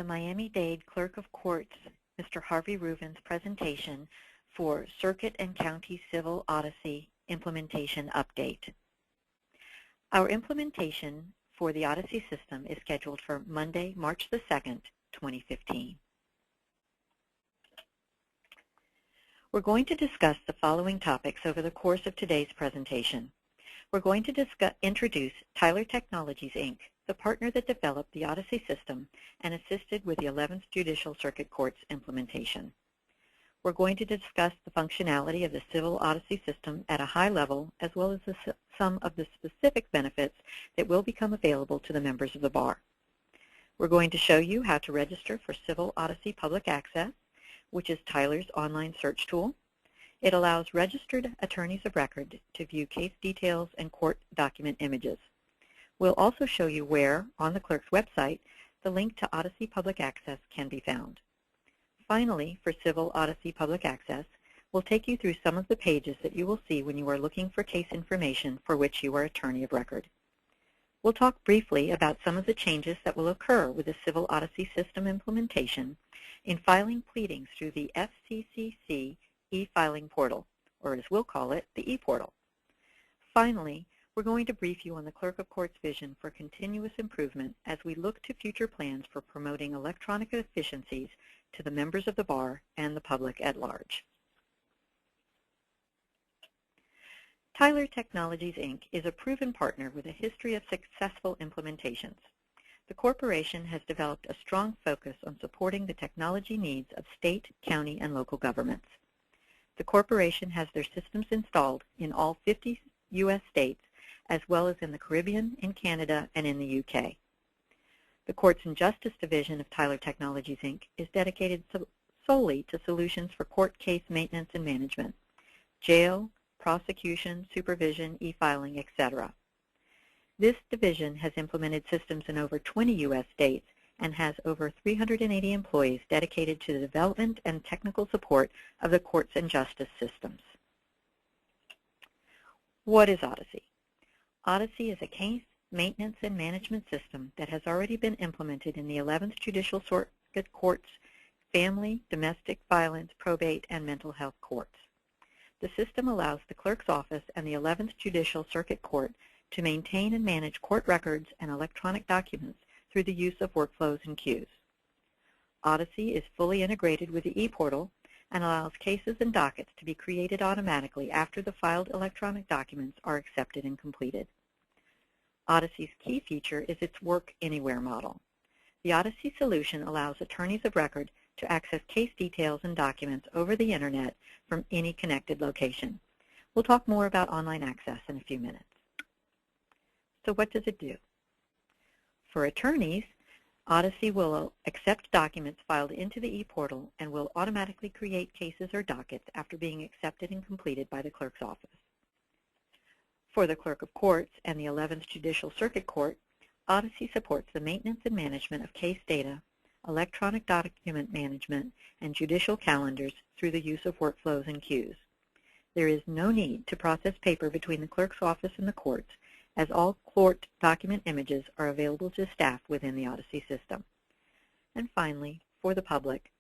the Miami-Dade Clerk of Courts, Mr. Harvey Reuven's presentation for Circuit and County Civil Odyssey Implementation Update. Our implementation for the Odyssey system is scheduled for Monday, March the 2nd, 2015. We're going to discuss the following topics over the course of today's presentation. We're going to introduce Tyler Technologies, Inc., the partner that developed the Odyssey system and assisted with the 11th Judicial Circuit Court's implementation. We're going to discuss the functionality of the Civil Odyssey system at a high level, as well as some of the specific benefits that will become available to the members of the bar. We're going to show you how to register for Civil Odyssey Public Access, which is Tyler's online search tool. It allows registered attorneys of record to view case details and court document images. We'll also show you where, on the clerk's website, the link to Odyssey Public Access can be found. Finally, for Civil Odyssey Public Access, we'll take you through some of the pages that you will see when you are looking for case information for which you are attorney of record. We'll talk briefly about some of the changes that will occur with the Civil Odyssey system implementation in filing pleadings through the FCCC e-filing portal, or as we'll call it, the e-portal. Finally, we're going to brief you on the Clerk of Court's vision for continuous improvement as we look to future plans for promoting electronic efficiencies to the members of the bar and the public at large. Tyler Technologies, Inc. is a proven partner with a history of successful implementations. The corporation has developed a strong focus on supporting the technology needs of state, county, and local governments. The corporation has their systems installed in all 50 U.S. states, as well as in the Caribbean, in Canada, and in the UK. The Courts and Justice Division of Tyler Technologies, Inc. is dedicated solely to solutions for court case maintenance and management, jail, prosecution, supervision, e-filing, etc. This division has implemented systems in over 20 U.S. states and has over 380 employees dedicated to the development and technical support of the courts and justice systems. What is Odyssey? Odyssey is a case maintenance and management system that has already been implemented in the 11th Judicial Circuit Court's family, domestic violence, probate, and mental health courts. The system allows the clerk's office and the 11th Judicial Circuit Court to maintain and manage court records and electronic documents through the use of workflows and queues. Odyssey is fully integrated with the e-portal and allows cases and dockets to be created automatically after the filed electronic documents are accepted and completed. Odyssey's key feature is its Work Anywhere model. The Odyssey solution allows attorneys of record to access case details and documents over the Internet from any connected location. We'll talk more about online access in a few minutes. So what does it do? For attorneys, Odyssey will accept documents filed into the e-portal and will automatically create cases or dockets after being accepted and completed by the clerk's office. For the Clerk of Courts and the 11th Judicial Circuit Court, Odyssey supports the maintenance and management of case data, electronic document management, and judicial calendars through the use of workflows and queues. There is no need to process paper between the clerk's office and the courts, as all court document images are available to staff within the Odyssey system. And finally, for the public,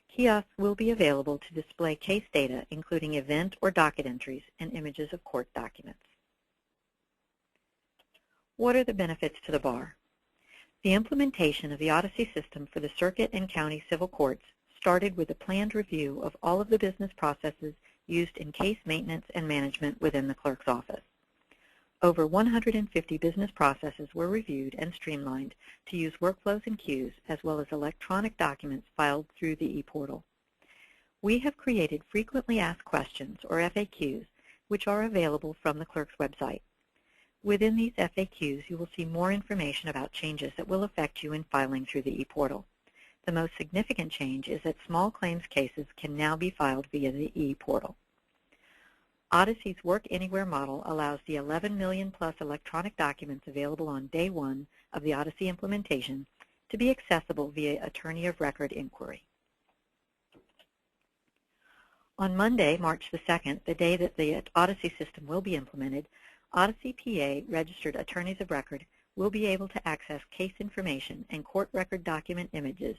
kiosks will be available to display case data, including event or docket entries and images of court documents. What are the benefits to the bar? The implementation of the Odyssey system for the circuit and county civil courts started with a planned review of all of the business processes used in case maintenance and management within the clerk's office. Over 150 business processes were reviewed and streamlined to use workflows and queues, as well as electronic documents filed through the e-portal. We have created frequently asked questions, or FAQs, which are available from the clerk's website. Within these FAQs, you will see more information about changes that will affect you in filing through the e-portal. The most significant change is that small claims cases can now be filed via the e-portal. Odyssey's Work Anywhere model allows the 11 million plus electronic documents available on day one of the Odyssey implementation to be accessible via attorney of record inquiry. On Monday, March the 2nd, the day that the Odyssey system will be implemented, Odyssey PA registered attorneys of record will be able to access case information and court record document images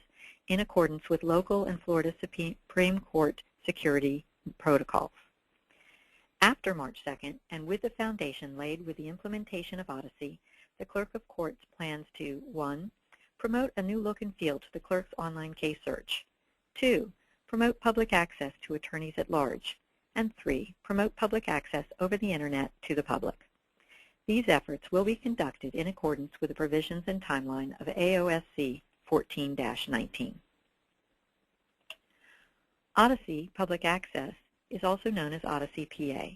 in accordance with local and Florida Supreme Court security protocols. After March 2nd, and with the foundation laid with the implementation of Odyssey, the Clerk of Courts plans to 1. Promote a new look and feel to the clerk's online case search, 2. Promote public access to attorneys at large, and 3. Promote public access over the Internet to the public. These efforts will be conducted in accordance with the provisions and timeline of AOSC 14-19. Odyssey Public Access is also known as Odyssey PA.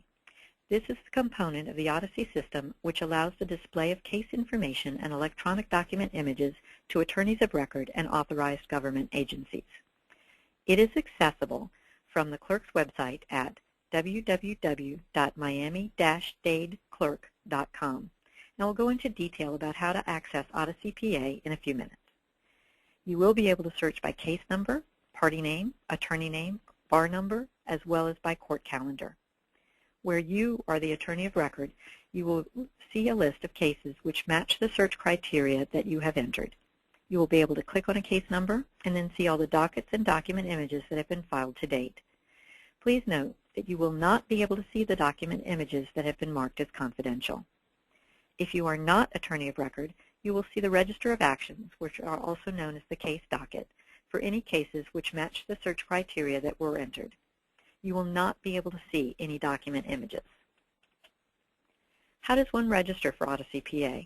This is the component of the Odyssey system which allows the display of case information and electronic document images to attorneys of record and authorized government agencies. It is accessible from the clerk's website at www.miami-dadeclerk.com, and we'll go into detail about how to access Odyssey PA in a few minutes. You will be able to search by case number, party name, attorney name, bar number, as well as by court calendar. Where you are the attorney of record, you will see a list of cases which match the search criteria that you have entered. You will be able to click on a case number and then see all the dockets and document images that have been filed to date. Please note that you will not be able to see the document images that have been marked as confidential. If you are not attorney of record, you will see the Register of Actions, which are also known as the case docket, for any cases which match the search criteria that were entered. You will not be able to see any document images. How does one register for Odyssey PA?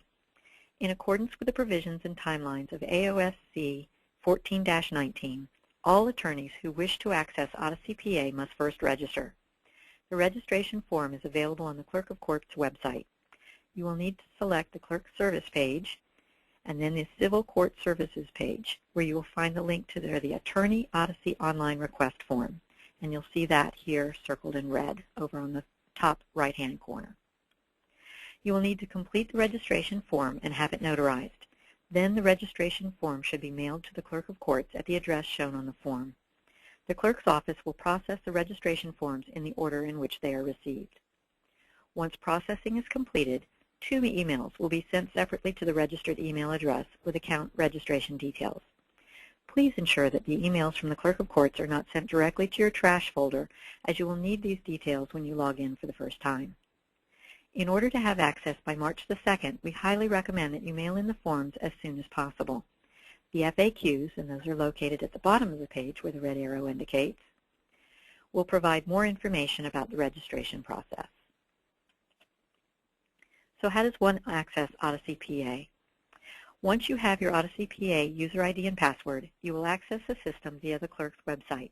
In accordance with the provisions and timelines of AOSC 14-19, all attorneys who wish to access Odyssey PA must first register. The registration form is available on the Clerk of Court's website. You will need to select the Clerk Service page and then the Civil Court Services page, where you will find the link to the Attorney Odyssey Online Request Form. And you'll see that here circled in red over on the top right-hand corner. You will need to complete the registration form and have it notarized. Then the registration form should be mailed to the Clerk of Courts at the address shown on the form. The Clerk's office will process the registration forms in the order in which they are received. Once processing is completed, 2 emails will be sent separately to the registered email address with account registration details. Please ensure that the emails from the Clerk of Courts are not sent directly to your trash folder, as you will need these details when you log in for the first time. In order to have access by March the 2nd, we highly recommend that you mail in the forms as soon as possible. The FAQs, and those are located at the bottom of the page where the red arrow indicates, will provide more information about the registration process. So how does one access Odyssey PA? Once you have your Odyssey PA user ID and password, you will access the system via the clerk's website.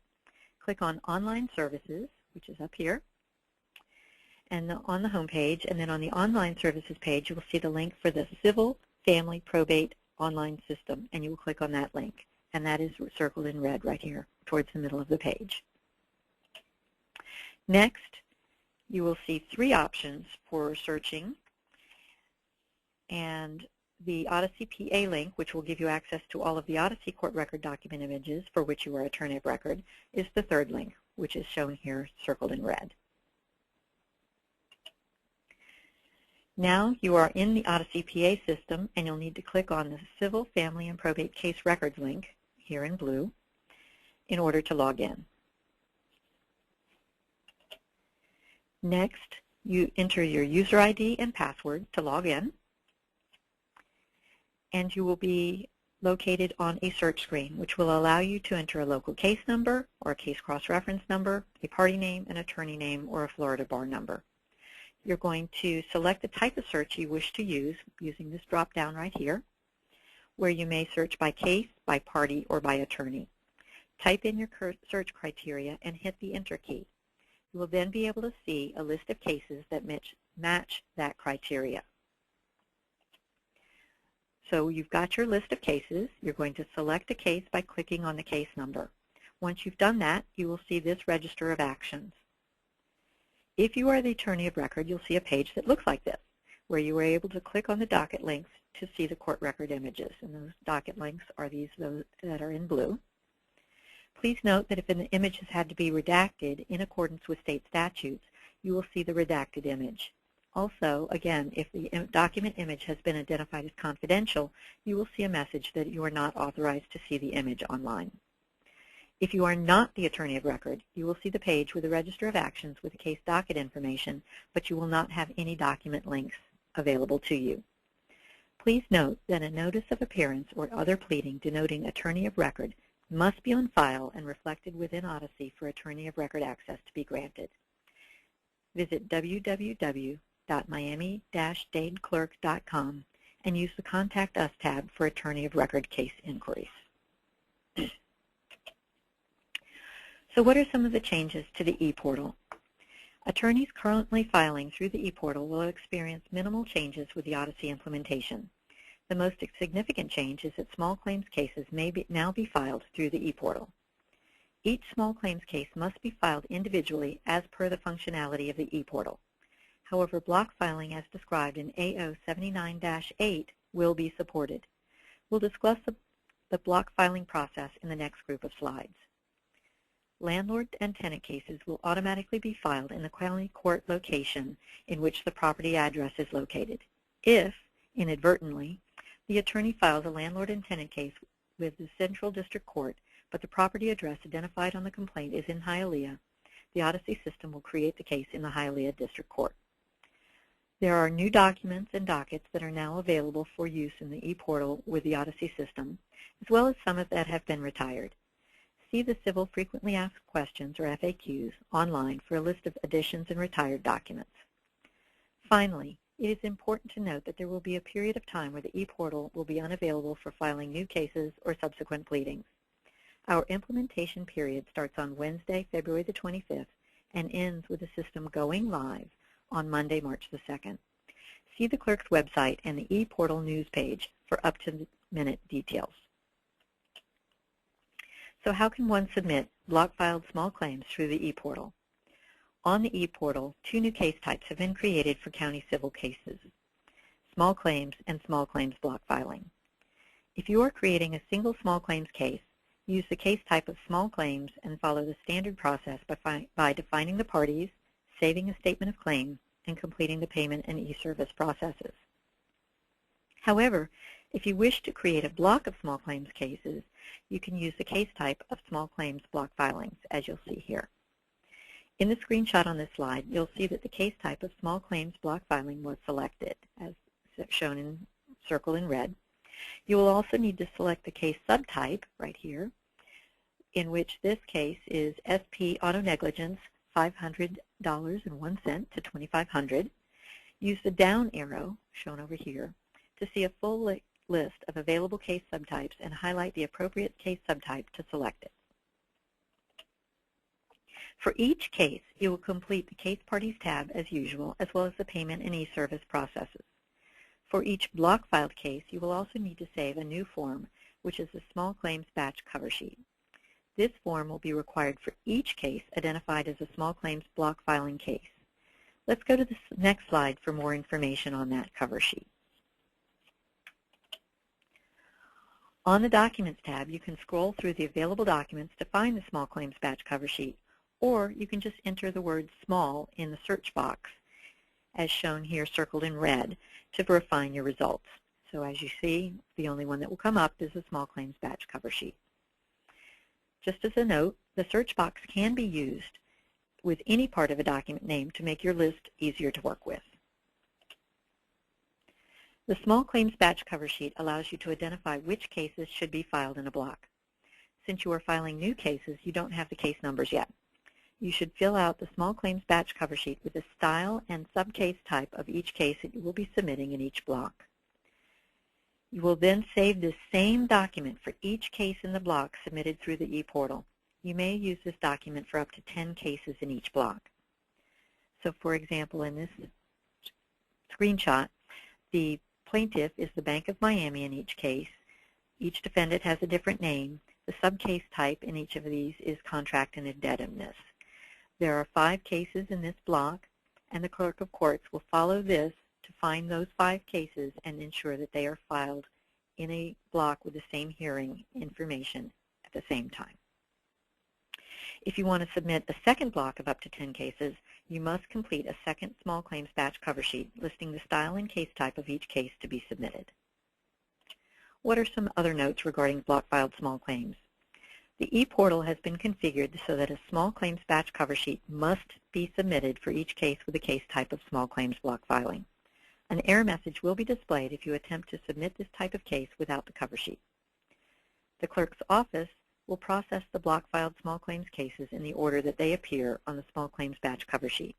Click on Online Services, which is up here, and on the home page, and then on the Online Services page, you will see the link for the Civil Family Probate Online System, and you will click on that link, and that is circled in red right here towards the middle of the page. Next, you will see 3 options for searching, and the Odyssey PA link, which will give you access to all of the Odyssey court record document images for which you are attorney of record, is the 3rd link, which is shown here circled in red. Now you are in the Odyssey PA system, and you'll need to click on the Civil, Family, and Probate Case Records link here in blue in order to log in. Next, you enter your user ID and password to log in, and you will be located on a search screen, which will allow you to enter a local case number or a case cross-reference number, a party name, an attorney name, or a Florida bar number. You're going to select the type of search you wish to use using this drop-down right here, where you may search by case, by party, or by attorney. Type in your search criteria and hit the Enter key. You will then be able to see a list of cases that match that criteria. So you've got your list of cases. You're going to select a case by clicking on the case number. Once you've done that, you will see this Register of Actions. If you are the attorney of record, you'll see a page that looks like this, where you are able to click on the docket links to see the court record images. And those docket links are those that are in blue. Please note that if an image has had to be redacted in accordance with state statutes, you will see the redacted image. Also, again, if the document image has been identified as confidential, you will see a message that you are not authorized to see the image online. If you are not the attorney of record, you will see the page with the Register of Actions with the case docket information, but you will not have any document links available to you. Please note that a notice of appearance or other pleading denoting attorney of record must be on file and reflected within Odyssey for attorney of record access to be granted. Visit www.miami-dadeclerk.com and use the Contact Us tab for attorney of record case inquiries. So what are some of the changes to the ePortal? Attorneys currently filing through the ePortal will experience minimal changes with the Odyssey implementation. The most significant change is that small claims cases may now be filed through the ePortal. Each small claims case must be filed individually as per the functionality of the ePortal. However, block filing as described in AO 79-8 will be supported. We'll discuss the block filing process in the next group of slides. Landlord and tenant cases will automatically be filed in the county court location in which the property address is located. If, inadvertently, the attorney files a landlord and tenant case with the Central District Court, but the property address identified on the complaint is in Hialeah, the Odyssey system will create the case in the Hialeah District Court. There are new documents and dockets that are now available for use in the ePortal with the Odyssey system, as well as some that have been retired. See the Civil Frequently Asked Questions, or FAQs, online for a list of additions and retired documents. Finally, it is important to note that there will be a period of time where the ePortal will be unavailable for filing new cases or subsequent pleadings. Our implementation period starts on Wednesday, February the 25th, and ends with the system going live on Monday, March the 2nd. See the clerk's website and the ePortal news page for up-to-the-minute details. So how can one submit block-filed small claims through the ePortal? On the ePortal, two new case types have been created for county civil cases, small claims and small claims block filing. If you are creating a single small claims case, use the case type of small claims and follow the standard process by defining the parties, saving a statement of claim, and completing the payment and e-service processes. However, if you wish to create a block of small claims cases, you can use the case type of small claims block filings, as you'll see here. In the screenshot on this slide, you'll see that the case type of small claims block filing was selected, as shown in circle in red. You will also need to select the case subtype right here, in which this case is SP Auto Negligence $500.01 to $2,500. Use the down arrow, shown over here, to see a full list of available case subtypes and highlight the appropriate case subtype to select it. For each case, you will complete the Case Parties tab as usual, as well as the payment and e-service processes. For each block filed case, you will also need to save a new form, which is the Small Claims Batch Cover Sheet. This form will be required for each case identified as a small claims block filing case. Let's go to the next slide for more information on that cover sheet. On the Documents tab, you can scroll through the available documents to find the Small Claims Batch Cover Sheet, or you can just enter the word small in the search box, as shown here circled in red, to refine your results. So as you see, the only one that will come up is the Small Claims Batch Cover Sheet. Just as a note, the search box can be used with any part of a document name to make your list easier to work with. The Small Claims Batch Cover Sheet allows you to identify which cases should be filed in a block. Since you are filing new cases, you don't have the case numbers yet. You should fill out the Small Claims Batch Cover Sheet with the style and subcase type of each case that you will be submitting in each block. You will then save this same document for each case in the block submitted through the ePortal. You may use this document for up to 10 cases in each block. So for example, in this screenshot, the plaintiff is the Bank of Miami in each case. Each defendant has a different name. The subcase type in each of these is contract and indebtedness. There are 5 cases in this block, and the Clerk of Courts will follow this to find those 5 cases and ensure that they are filed in a block with the same hearing information at the same time. If you want to submit a second block of up to 10 cases, you must complete a second small claims batch cover sheet listing the style and case type of each case to be submitted. What are some other notes regarding block-filed small claims? The e-portal has been configured so that a small claims batch cover sheet must be submitted for each case with a case type of small claims block filing. An error message will be displayed if you attempt to submit this type of case without the cover sheet. The clerk's office will process the block-filed small claims cases in the order that they appear on the small claims batch cover sheet.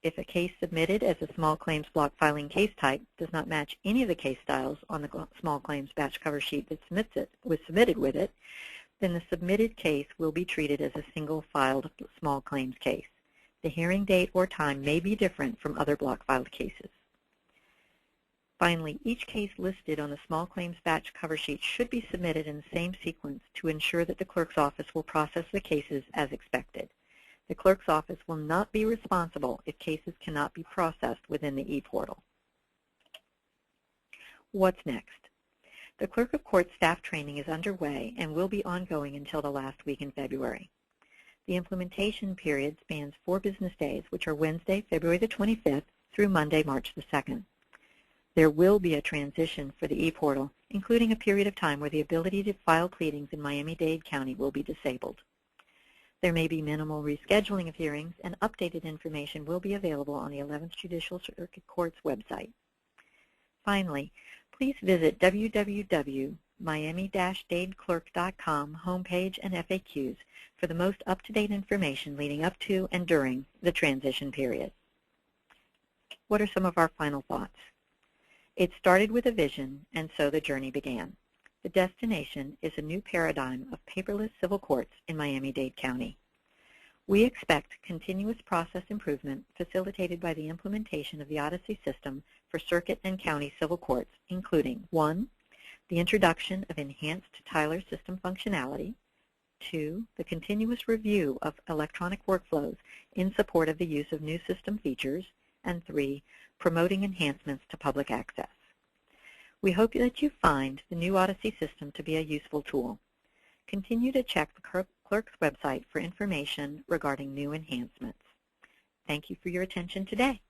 If a case submitted as a small claims block filing case type does not match any of the case styles on the small claims batch cover sheet that was submitted with it, then the submitted case will be treated as a single filed small claims case. The hearing date or time may be different from other block filed cases. Finally, each case listed on the small claims batch cover sheet should be submitted in the same sequence to ensure that the clerk's office will process the cases as expected. The clerk's office will not be responsible if cases cannot be processed within the e-portal. What's next? The Clerk of Court staff training is underway and will be ongoing until the last week in February. The implementation period spans 4 business days, which are Wednesday, February the 25th through Monday, March the 2nd. There will be a transition for the e-portal, including a period of time where the ability to file pleadings in Miami-Dade County will be disabled. There may be minimal rescheduling of hearings, and updated information will be available on the 11th Judicial Circuit Court's website. Finally, please visit www.miami-dadeclerk.com homepage and FAQs for the most up-to-date information leading up to and during the transition period. What are some of our final thoughts? It started with a vision, and so the journey began. The destination is a new paradigm of paperless civil courts in Miami-Dade County. We expect continuous process improvement facilitated by the implementation of the Odyssey system for circuit and county civil courts, including 1, the introduction of enhanced Tyler system functionality, 2, the continuous review of electronic workflows in support of the use of new system features, and 3, promoting enhancements to public access. We hope that you find the new Odyssey system to be a useful tool. Continue to check the clerk's website for information regarding new enhancements. Thank you for your attention today.